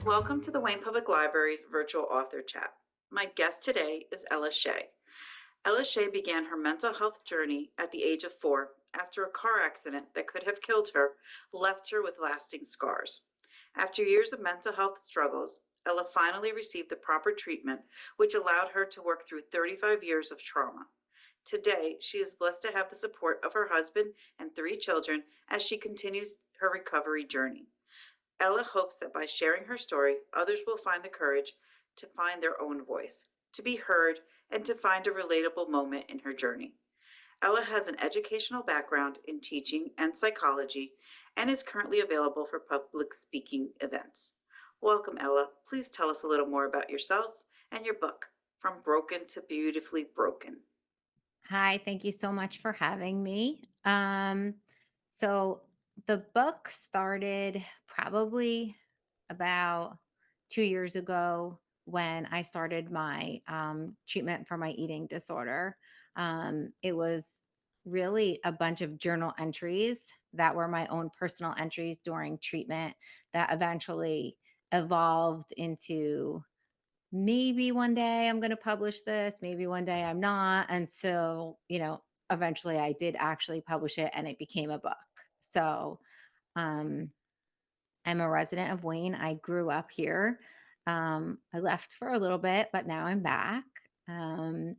Welcome to the Wayne Public Library's virtual author chat. My guest today is Ella Shae. Ella Shae began her mental health journey at the age of 4 after a car accident that could have killed her left her with lasting scars. After years of mental health struggles, Ella finally received the proper treatment, which allowed her to work through 35 years of trauma. Today, she is blessed to have the support of her husband and 3 children as she continues her recovery journey. Ella hopes that by sharing her story, others will find the courage to find their own voice, to be heard, and to find a relatable moment in her journey. Ella has an educational background in teaching and psychology and is currently available for public speaking events. Welcome, Ella. Please tell us a little more about yourself and your book, From Broken to Beautifully Broken. Hi, thank you so much for having me. So the book started probably about 2 years ago when I started my treatment for my eating disorder. It was really a bunch of journal entries that were my own personal entries during treatment that eventually evolved into maybe one day I'm going to publish this, maybe one day I'm not. And so, eventually I did actually publish it and it became a book. So, um, I'm a resident of Wayne. I grew up here. I left for a little bit, but now I'm back. Um,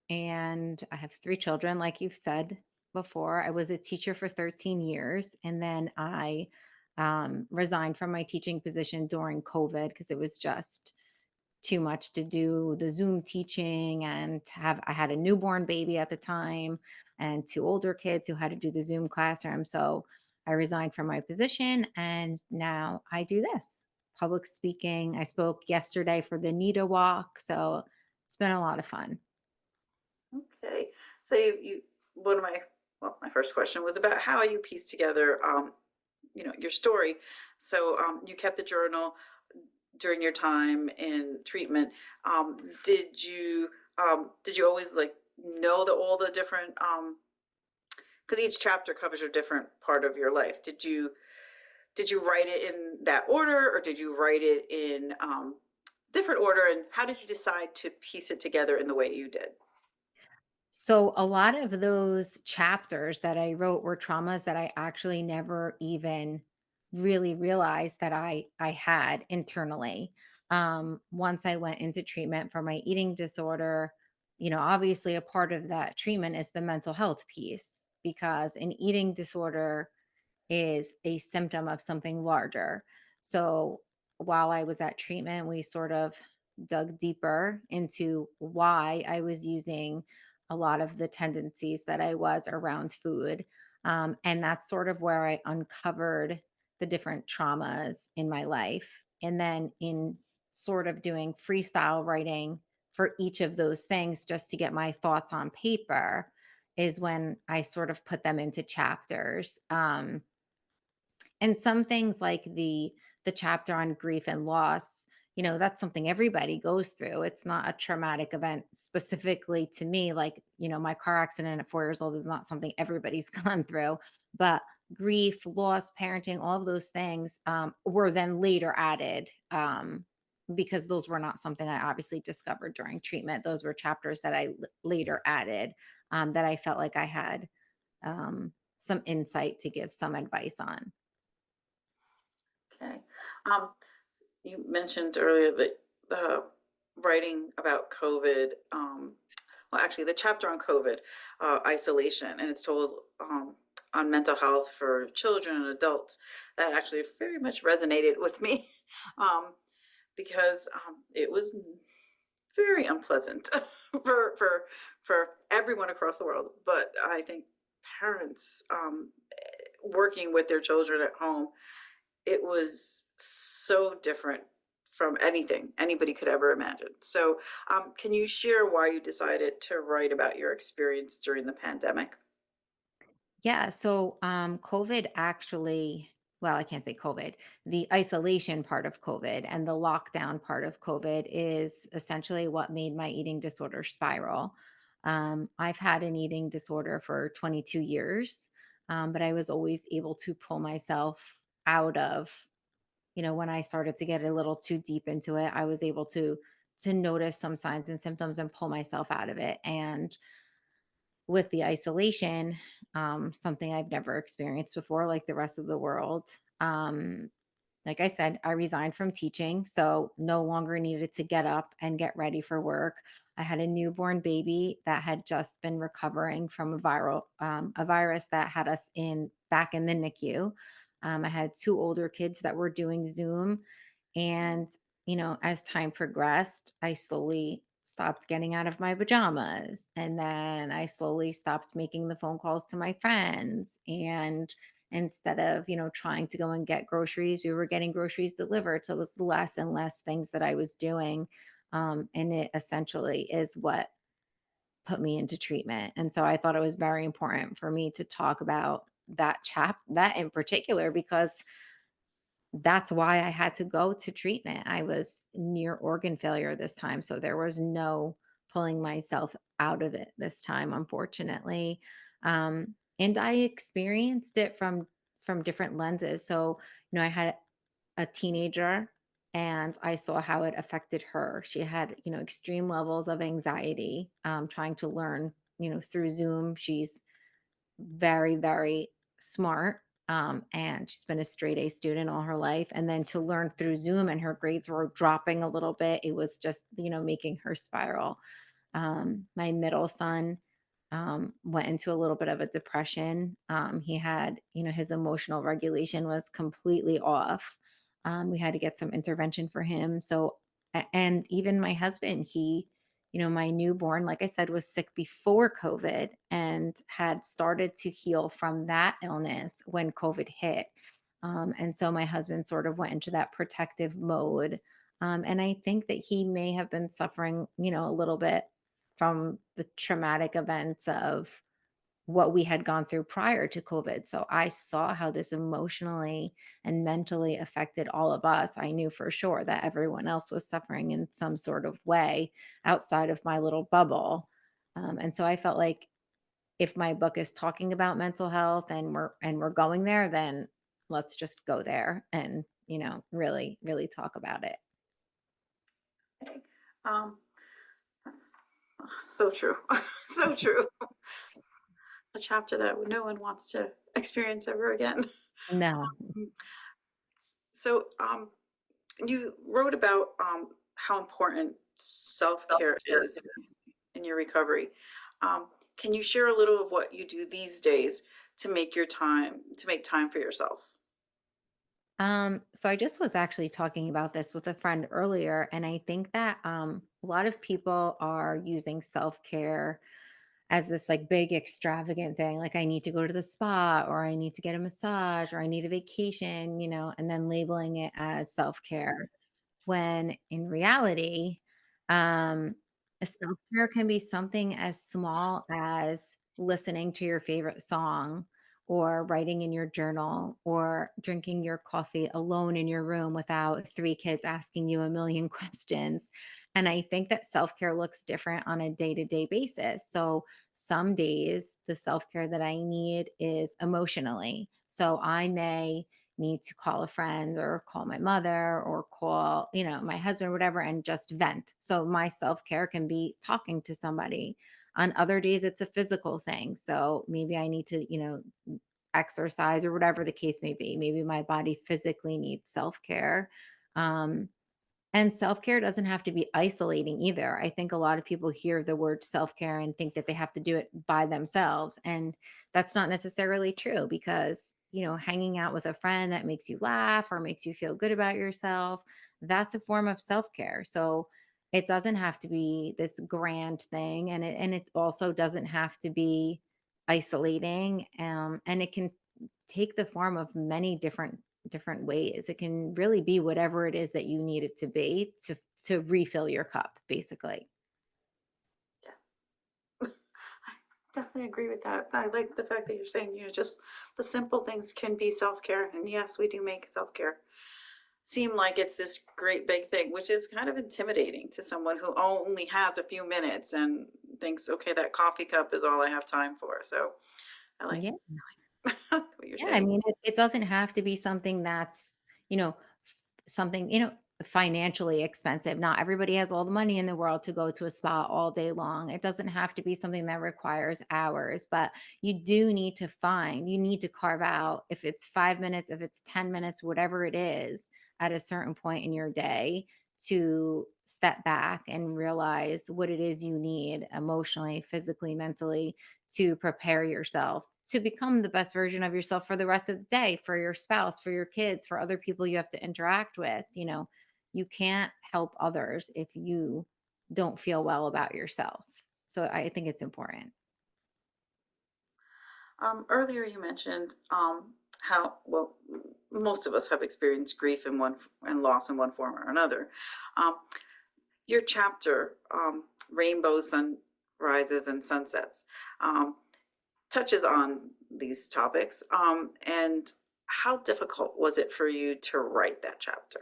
and I have 3 children, like you've said before. I was a teacher for 13 years, and then I resigned from my teaching position during COVID because it was just too much to do the Zoom teaching and to have I had a newborn baby at the time and 2 older kids who had to do the Zoom classroom. So I resigned from my position and now I do this public speaking. I spoke yesterday for the NITA walk. So it's been a lot of fun. Okay. So you one of my first question was about how you pieced together your story. So you kept the journal during your time in treatment. Did you always like know that all the different because each chapter covers a different part of your life. Did you write it in that order, or did you write it in different order? And how did you decide to piece it together in the way you did? So a lot of those chapters that I wrote were traumas that I actually never even really realized that I had internally. Once I went into treatment for my eating disorder, obviously a part of that treatment is the mental health piece because an eating disorder is a symptom of something larger. So while I was at treatment, we sort of dug deeper into why I was using a lot of the tendencies that I was around food. And that's sort of where I uncovered the different traumas in my life. And then in sort of doing freestyle writing for each of those things just to get my thoughts on paper is when I sort of put them into chapters. And some things like the chapter on grief and loss, that's something everybody goes through. It's not a traumatic event specifically to me. Like, my car accident at 4 years old is not something everybody's gone through. But grief, loss, parenting, all of those things were then later added because those were not something I obviously discovered during treatment. Those were chapters that I later added that I felt like I had some insight to give some advice on. Okay. Um, you mentioned earlier that writing about COVID, well, actually, the chapter on COVID, isolation, and it's told on mental health for children and adults, that actually very much resonated with me because it was very unpleasant for for for everyone across the world. But I think parents working with their children at home, it was so different from anything anybody could ever imagine. So, can you share why you decided to write about your experience during the pandemic? Yeah, so COVID actually, well, I can't say COVID. The isolation part of COVID and the lockdown part of COVID is essentially what made my eating disorder spiral. I've had an eating disorder for 22 years, but I was always able to pull myself out of when I started to get a little too deep into it, I was able to notice some signs and symptoms and pull myself out of it. And with the isolation, something I've never experienced before, like the rest of the world. Like I said, I resigned from teaching, so no longer needed to get up and get ready for work. I had a newborn baby that had just been recovering from a virus that had us in back in the NICU. I had two older kids that were doing Zoom, and, as time progressed, I slowly stopped getting out of my pajamas. And then I slowly stopped making the phone calls to my friends. And instead of, trying to go and get groceries, we were getting groceries delivered. So it was less and less things that I was doing. And it essentially is what put me into treatment. And so I thought it was very important for me to talk about that in particular, because that's why I had to go to treatment. I was near organ failure this time, so there was no pulling myself out of it this time, unfortunately. And I experienced it from different lenses. So, I had a teenager and I saw how it affected her. She had, extreme levels of anxiety, trying to learn, through Zoom. She's very, very smart. And she's been a straight A student all her life. And then to learn through Zoom and her grades were dropping a little bit, it was just, making her spiral. My middle son went into a little bit of a depression. He had, his emotional regulation was completely off. We had to get some intervention for him. So, and even my husband, my newborn, like I said, was sick before COVID and had started to heal from that illness when COVID hit. And so my husband sort of went into that protective mode. And I think that he may have been suffering, a little bit from the traumatic events of what we had gone through prior to COVID. So I saw how this emotionally and mentally affected all of us. I knew for sure that everyone else was suffering in some sort of way outside of my little bubble. And so I felt like if my book is talking about mental health and we're going there, then let's just go there and, really, really talk about it. Okay. Um, that's so true. So true. A chapter that no one wants to experience ever again. No. Mm. So, you wrote about how important self-care is in your recovery. Can you share a little of what you do these days to make time for yourself? So I just was actually talking about this with a friend earlier, and I think that a lot of people are using self-care as this like big extravagant thing. Like I need to go to the spa, or I need to get a massage, or I need a vacation, and then labeling it as self-care, when in reality, um, self-care can be something as small as listening to your favorite song, or writing in your journal, or drinking your coffee alone in your room without three kids asking you a million questions. And I think that self-care looks different on a day-to-day basis. So some days the self-care that I need is emotionally. So I may need to call a friend or call my mother or call, my husband or whatever, and just vent. So my self-care can be talking to somebody. On other days it's a physical thing. So maybe I need to, exercise or whatever the case may be. Maybe my body physically needs self-care. Um and self-care doesn't have to be isolating either. I think a lot of people hear the word self-care and think that they have to do it by themselves. And that's not necessarily true, because, hanging out with a friend that makes you laugh or makes you feel good about yourself, that's a form of self-care. So it doesn't have to be this grand thing, and it also doesn't have to be isolating. And it can take the form of many different ways. It can really be whatever it is that you need it to be to refill your cup, basically. Yes. I definitely agree with that. I like the fact that you're saying, just the simple things can be self-care. And yes, we do make self-care seem like it's this great big thing, which is kind of intimidating to someone who only has a few minutes and thinks, okay, that coffee cup is all I have time for. So I like Yeah. what you're Yeah, I saying. mean, it doesn't have to be something that's, you know, something, financially expensive. Not everybody has all the money in the world to go to a spa all day long. It doesn't have to be something that requires hours, but you need to carve out, if it's 5 minutes, if it's 10 minutes, whatever it is, at a certain point in your day, to step back and realize what it is you need emotionally, physically, mentally, to prepare yourself to become the best version of yourself for the rest of the day, for your spouse, for your kids, for other people you have to interact with. You can't help others if you don't feel well about yourself. So I think it's important. Earlier you mentioned how, well, most of us have experienced grief in one and loss in one form or another. Um, your chapter, Rainbows, Sunrises, and Sunsets, um, touches on these topics. And how difficult was it for you to write that chapter?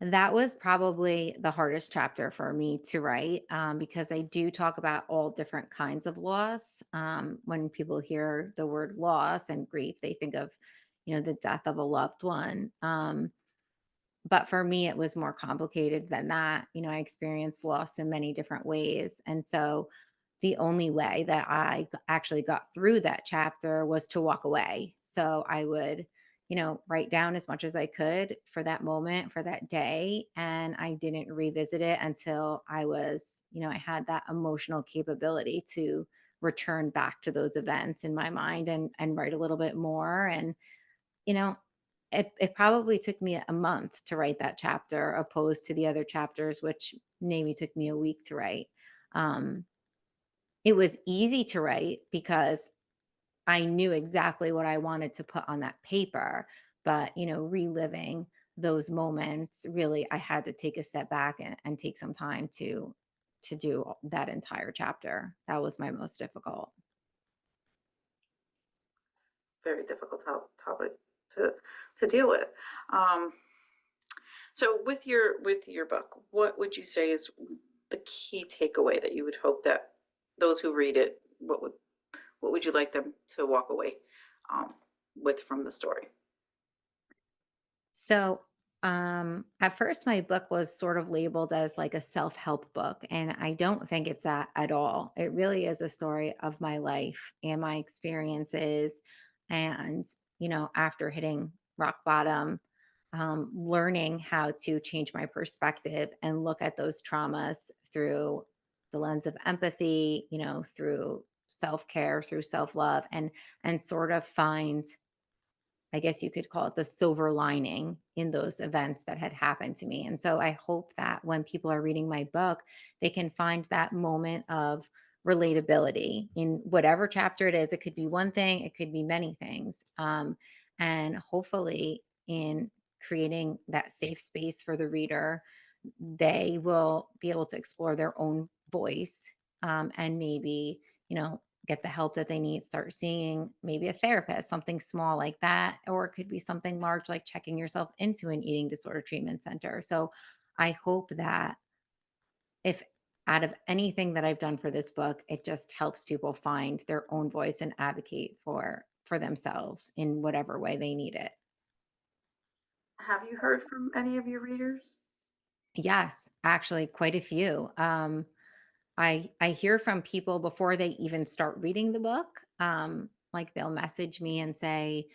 That was probably the hardest chapter for me to write, because I do talk about all different kinds of loss. When people hear the word loss and grief, they think of, the death of a loved one. But for me, it was more complicated than that. I experienced loss in many different ways. And so the only way that actually got through that chapter was to walk away. So I would, write down as much as I could for that moment, for that day. And I didn't revisit it until I had that emotional capability to return back to those events in my mind and write a little bit more. And you know, it probably took me a month to write that chapter opposed to the other chapters, which maybe took me a week to write. Um, it was easy to write because I knew exactly what I wanted to put on that paper, but, reliving those moments, really, I had to take a step back and take some time to do that entire chapter. That was my most difficult. Very difficult topic to to deal with. Um, so with your book, what would you say is the key takeaway that you would hope that those who read it, what would you like them to walk away with from the story? So, at first, my book was sort of labeled as like a self help book, and I don't think it's that at all. It really is a story of my life and my experiences. And, after hitting rock bottom, learning how to change my perspective and look at those traumas through the lens of empathy, through self care, through self love, and sort of find, I guess you could call it, the silver lining in those events that had happened to me. And so I hope that when people are reading my book, they can find that moment of relatability in whatever chapter it is. It could be one thing, it could be many things. And hopefully, in creating that safe space for the reader, they will be able to explore their own voice, and maybe, get the help that they need, start seeing maybe a therapist, something small like that, or it could be something large like checking yourself into an eating disorder treatment center. So I hope that if out of anything that I've done for this book, it just helps people find their own voice and advocate for themselves in whatever way they need it. Have you heard from any of your readers? Yes, actually quite a few. I hear from people before they even start reading the book. Like they'll message me and say,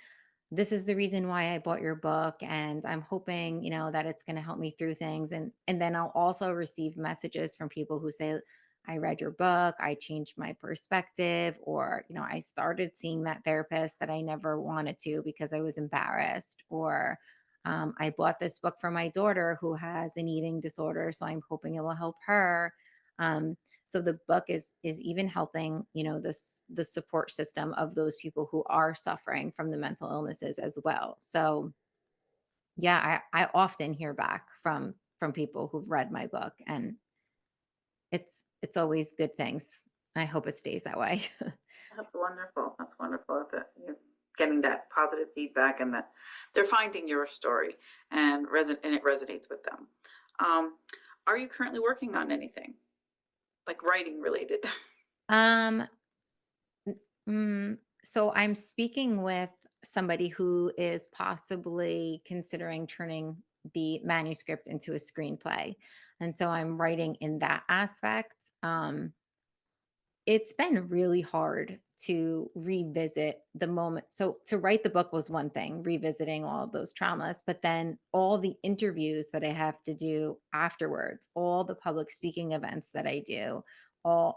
"This is the reason why I bought your book, and I'm hoping, that it's going to help me through things." And then I'll also receive messages from people who say, "I read your book, I changed my perspective," or, "I started seeing that therapist that I never wanted to because I was embarrassed," or, "I bought this book for my daughter who has an eating disorder, so I'm hoping it will help her." Um, so the book is even helping, the support system of those people who are suffering from the mental illnesses as well. So yeah, I often hear back from people who've read my book, and it's always good things. I hope it stays that way. That's wonderful. That's wonderful that you're getting that positive feedback and that they're finding your story and and it resonates with them. Um, are you currently working on anything like writing related? um so I'm speaking with somebody who is possibly considering turning the manuscript into a screenplay. And so I'm writing in that aspect. It's been really hard to revisit the moment. So to write the book was one thing, revisiting all of those traumas, but then all the interviews that I have to do afterwards, all the public speaking events that I do, all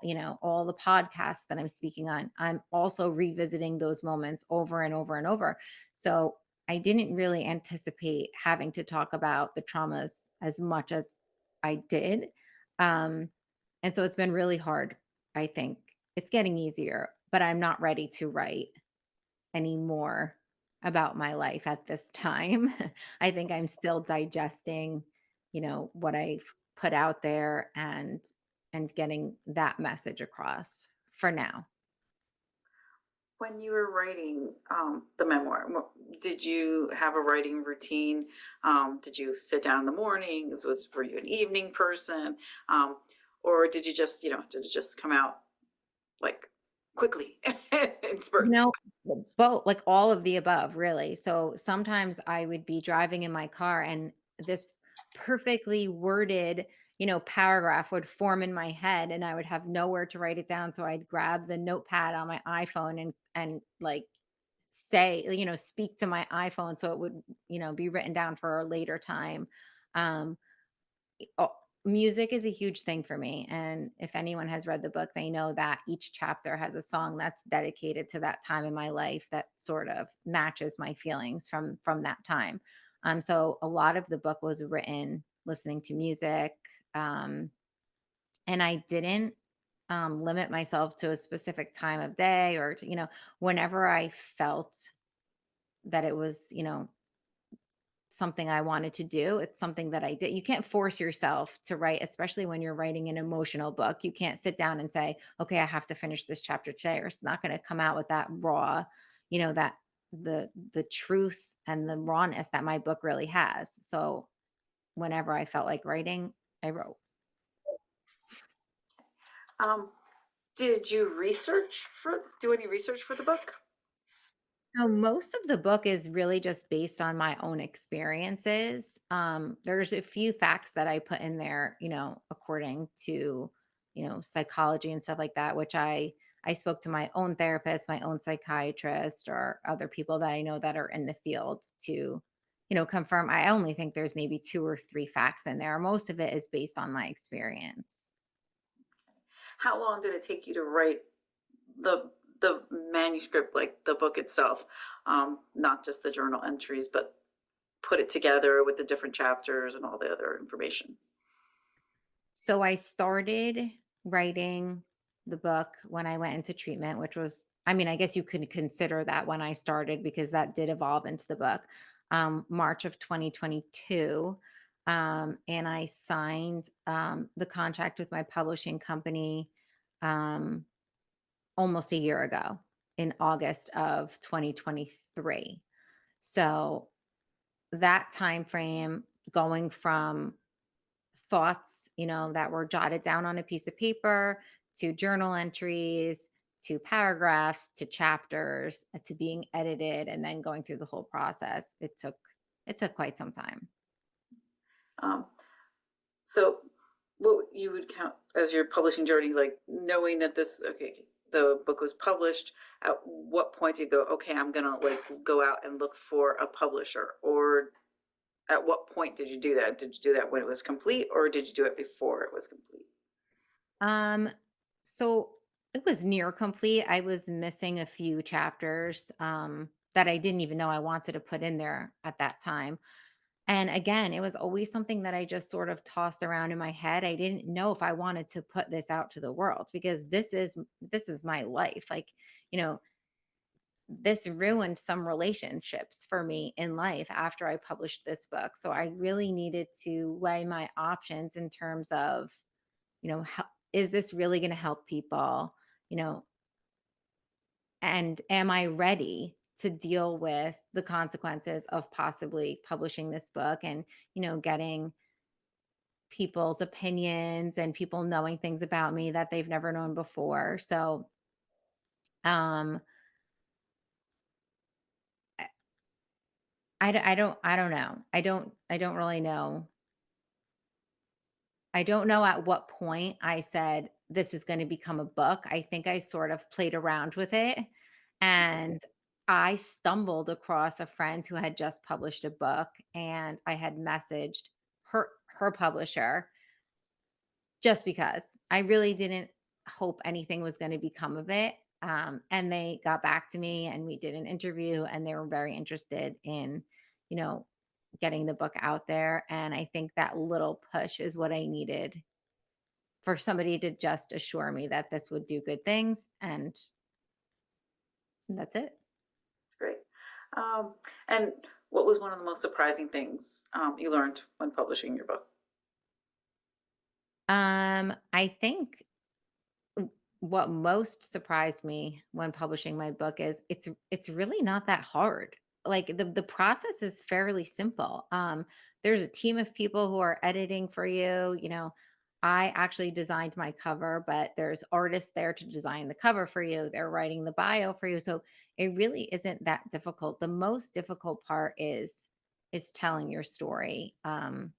the podcasts that I'm speaking on, I'm also revisiting those moments over and over and over. So I didn't really anticipate having to talk about the traumas as much as I did. Um, and so it's been really hard. I think it's getting easier, but I'm not ready to write anymore about my life at this time. I think I'm still digesting, what I've put out there and getting that message across for now. When you were writing the memoir, did you have a writing routine? Did you sit down in the mornings? Were you an evening person, um, or did you just did it just come out like quickly in You spurts? know, both, like all of the above, really. So sometimes I would be driving in my car and this perfectly worded, paragraph would form in my head and I would have nowhere to write it down. So I'd grab the notepad on my iPhone and like say, speak to my iPhone so it would, be written down for a later time. Um, Oh, music is a huge thing for me, and if anyone has read the book, they know that each chapter has a song that's dedicated to that time in my life that sort of matches my feelings from that time. So a lot of the book was written listening to music, um, and I didn't limit myself to a specific time of day or to, whenever I felt that it was, something I wanted to do. It's something that I did. You can't force yourself to write, especially when you're writing an emotional book. You can't sit down and say, okay, I have to finish this chapter today, or it's not going to come out with that raw, that the truth and the rawness that my book really has. So whenever I felt like writing, I wrote. Um, did you do any research for the book? So most of the book is really just based on my own experiences. There's a few facts that I put in there, according to, psychology and stuff like that, which I spoke to my own therapist, my own psychiatrist, or other people that I know that are in the field to, confirm. I only think there's maybe two or three facts in there. Most of it is based on my experience. How long did it take you to write the manuscript, like the book itself, not just the journal entries, but put it together with the different chapters and all the other information? So I started writing the book when I went into treatment, which was, I mean, I guess you could consider that when I started because that did evolve into the book, March of 2022. And I signed the contract with my publishing company um, almost a year ago in August of 2023. So that time frame going from thoughts, that were jotted down on a piece of paper, to journal entries, to paragraphs, to chapters, to being edited and then going through the whole process. It took quite some time. Um, so, what you would count as your publishing journey, like knowing that the book was published. At what point do you go, okay, I'm gonna like go out and look for a publisher, or at what point did you do that? Did you do that when it was complete, or did you do it before it was complete? Um so it was near complete. I was missing a few chapters that I didn't even know I wanted to put in there at that time. And again, it was always something that I just sort of tossed around in my head. I didn't know if I wanted to put this out to the world because this is my life. Like, you know, this ruined some relationships for me in life after I published this book. So I really needed to weigh my options in terms of, is this really going to help people? You know, and am I ready to deal with the consequences of possibly publishing this book and, getting people's opinions and people knowing things about me that they've never known before. So, um, I don't know. I don't really know. I don't know at what point I said, "This is gonna become a book." I think I sort of played around with it, and I stumbled across a friend who had just published a book, and I had messaged her publisher just because. I really didn't hope anything was gonna become of it, and they got back to me, and we did an interview, and they were very interested in, you know, getting the book out there, and I think that little push is what I needed for somebody to just assure me that this would do good things, and that's it. It's great. Um, and what was one of the most surprising things you learned when publishing your book? I think what most surprised me when publishing my book is it's really not that hard. Like the process is fairly simple. There's a team of people who are editing for you. I actually designed my cover, but there's artists there to design the cover for you. They're writing the bio for you. So it really isn't that difficult. The most difficult part is telling your story. And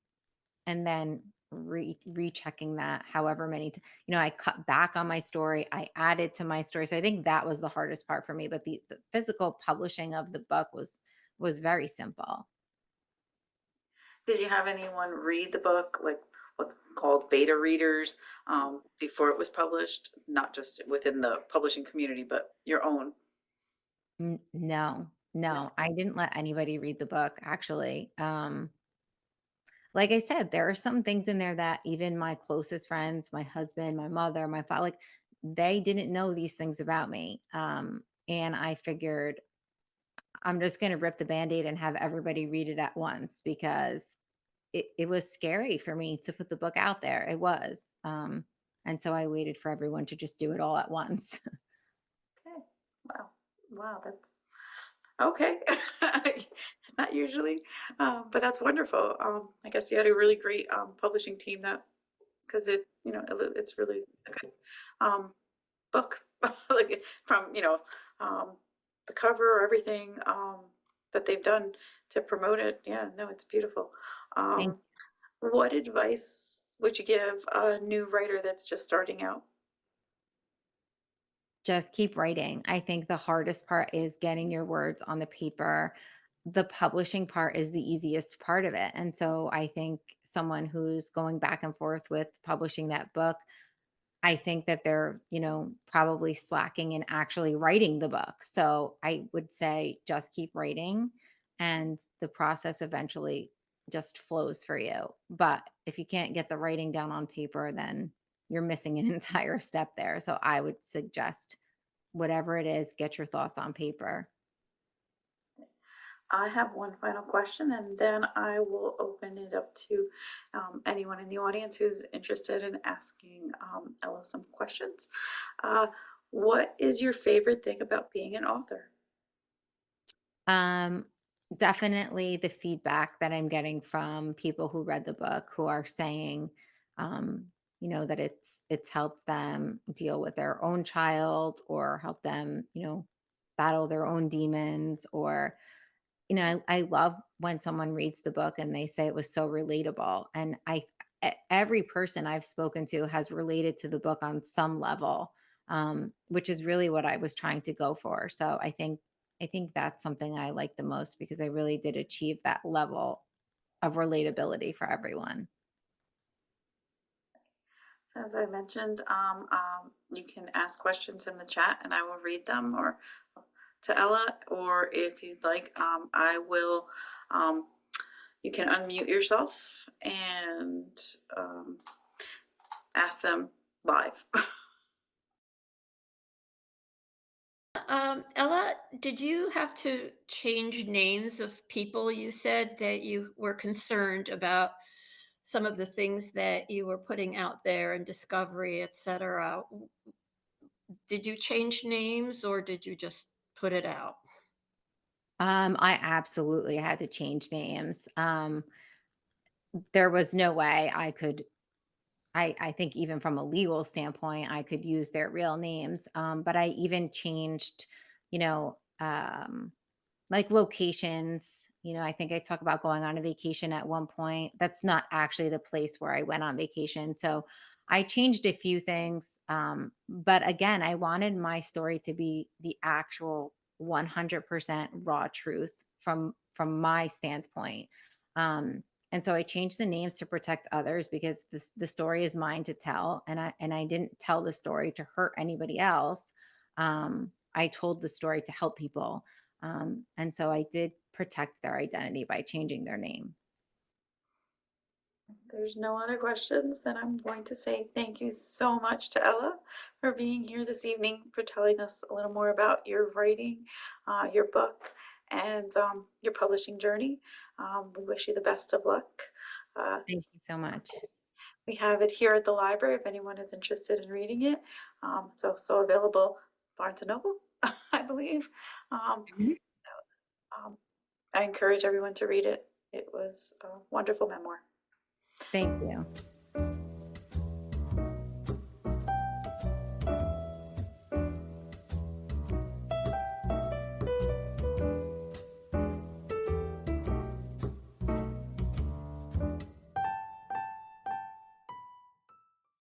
then rechecking that however many I cut back on my story, I added to my story, so I think that was the hardest part for me, but the physical publishing of the book was very simple. Did you have anyone read the book, like what's called beta readers, before it was published? Not just within the publishing community, but your own? No, No. no, I didn't let anybody read the book, actually. Like I said, there are some things in there that even my closest friends, my husband, my mother, my father, like, they didn't know these things about me. And I figured I'm just going to rip the band-aid and have everybody read it at once because it was scary for me to put the book out there. It was. And so I waited for everyone to just do it all at once. Okay. Wow. Wow. That's okay. It's not usually, but that's wonderful. I guess you had a really great publishing team that, because it's really a good um, book, like from the cover, everything that they've done to promote it. Yeah, no, it's beautiful. Thank Um, what advice would you give a new writer that's just starting out? Just keep writing. I think the hardest part is getting your words on the paper. The publishing part is the easiest part of it. And so I think someone who's going back and forth with publishing that book, I think that they're, probably slacking in actually writing the book. So I would say just keep writing and the process eventually just flows for you. But if you can't get the writing down on paper, then you're missing an entire step there. So I would suggest whatever it is, get your thoughts on paper. I have one final question, and then I will open it up to anyone in the audience who's interested in asking Ella some questions. Uh, what is your favorite thing about being an author? Um, Definitely the feedback that I'm getting from people who read the book who are saying, um, that it's helped them deal with their own child or help them, battle their own demons or I love when someone reads the book and they say it was so relatable. And every person I've spoken to has related to the book on some level, which is really what I was trying to go for. So I think that's something I like the most because I really did achieve that level of relatability for everyone. So as I mentioned, you can ask questions in the chat and I will read them or to Ella, or if you'd like, I will, um, you can unmute yourself and um, ask them live. Ella, did you have to change names of people? You said that you were concerned about some of the things that you were putting out there and discovery, etc. Did you change names or did you just put it out? I absolutely had to change names. There was no way I could I think even from a legal standpoint, I could use their real names. But I even changed, you know, like locations. I think I talk about going on a vacation at one point. That's not actually the place where I went on vacation. So I changed a few things. But again, I wanted my story to be the actual 100% raw truth from my standpoint. Um, and so I changed the names to protect others because the story is mine to tell, and I didn't tell the story to hurt anybody else. I told the story to help people, and so I did protect their identity by changing their name. There's no other questions, then I'm going to say thank you so much to Ella for being here this evening, for telling us a little more about your writing, your book, and your publishing journey. We wish you the best of luck. Uh, Thank you so much. we have it here at the library if anyone is interested in reading it. It's also available Barnes& and Noble, I believe. Mhm. Um, I encourage everyone to read it. It was a wonderful memoir. Thank you.